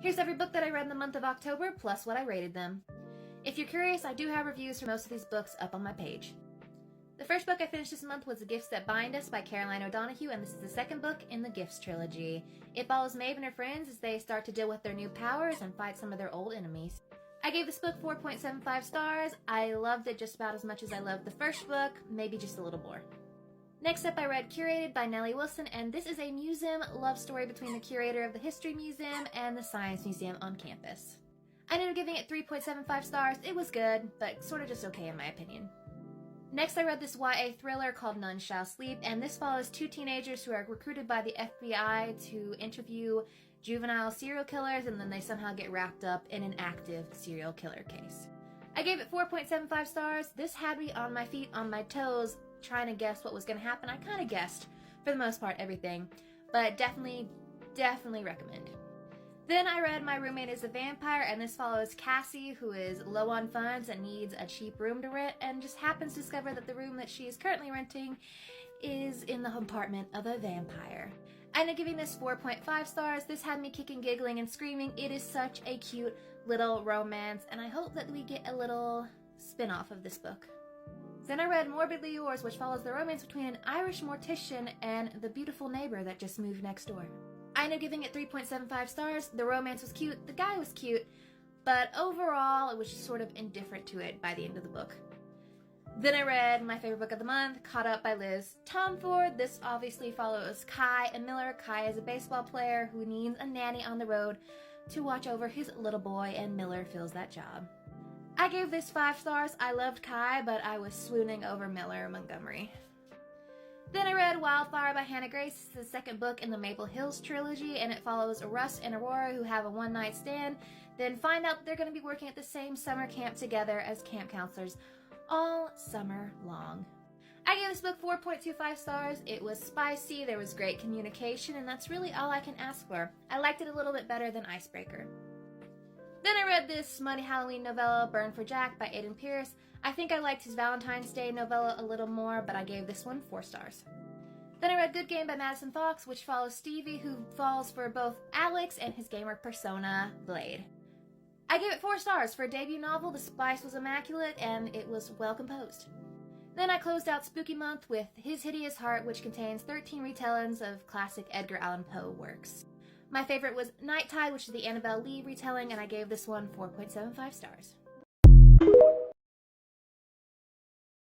Here's every book that I read in the month of October, plus what I rated them. If you're curious, I do have reviews for most of these books up on my page. The first book I finished this month was The Gifts That Bind Us by Caroline O'Donoghue, and this is the second book in the Gifts trilogy. It follows Maeve and her friends as they start to deal with their new powers and fight some of their old enemies. I gave this book 4.75 stars. I loved it just about as much as I loved the first book, maybe just a little more. Next up, I read Curated by Nellie Wilson, and this is a museum love story between the curator of the History Museum and the Science Museum on campus. I ended up giving it 3.75 stars. It was good, but sort of just okay in my opinion. Next, I read this YA thriller called None Shall Sleep, and this follows two teenagers who are recruited by the FBI to interview juvenile serial killers, and then they somehow get wrapped up in an active serial killer case. I gave it 4.75 stars. This had me on my feet, on my toes, trying to guess what was going to happen. I kind of guessed, for the most part, everything, but definitely recommend. Then I read My Roommate is a Vampire, and this follows Cassie, who is low on funds and needs a cheap room to rent, and just happens to discover that the room that she is currently renting is in the apartment of a vampire. I ended up giving this 4.5 stars. This had me kicking, giggling, and screaming. It is such a cute little romance, and I hope that we get a little spin-off of this book. Then I read Morbidly Yours, which follows the romance between an Irish mortician and the beautiful neighbor that just moved next door. I ended up giving it 3.75 stars. The romance was cute, the guy was cute, but overall it was just sort of indifferent to it by the end of the book. Then I read my favorite book of the month, Caught Up by Liz Tomford. This obviously follows Kai and Miller. Kai is a baseball player who needs a nanny on the road to watch over his little boy, and Miller fills that job. I gave this 5 stars. I loved Kai, but I was swooning over Miller Montgomery. Then I read Wildfire by Hannah Grace. It's the second book in the Maple Hills trilogy, and it follows Russ and Aurora who have a one-night stand, then find out they're going to be working at the same summer camp together as camp counselors all summer long. I gave this book 4.25 stars. It was spicy, there was great communication, and that's really all I can ask for. I liked it a little bit better than Icebreaker. Then I read this smutty Halloween novella, Burn for Jack by Aidan Pierce. I think I liked his Valentine's Day novella a little more, but I gave this one 4 stars. Then I read Good Game by Madison Fox, which follows Stevie, who falls for both Alex and his gamer persona, Blade. I gave it 4 stars. For a debut novel, the spice was immaculate and it was well composed. Then I closed out Spooky Month with His Hideous Heart, which contains 13 retellings of classic Edgar Allan Poe works. My favorite was Night Tide, which is the Annabelle Lee retelling, and I gave this one 4.75 stars.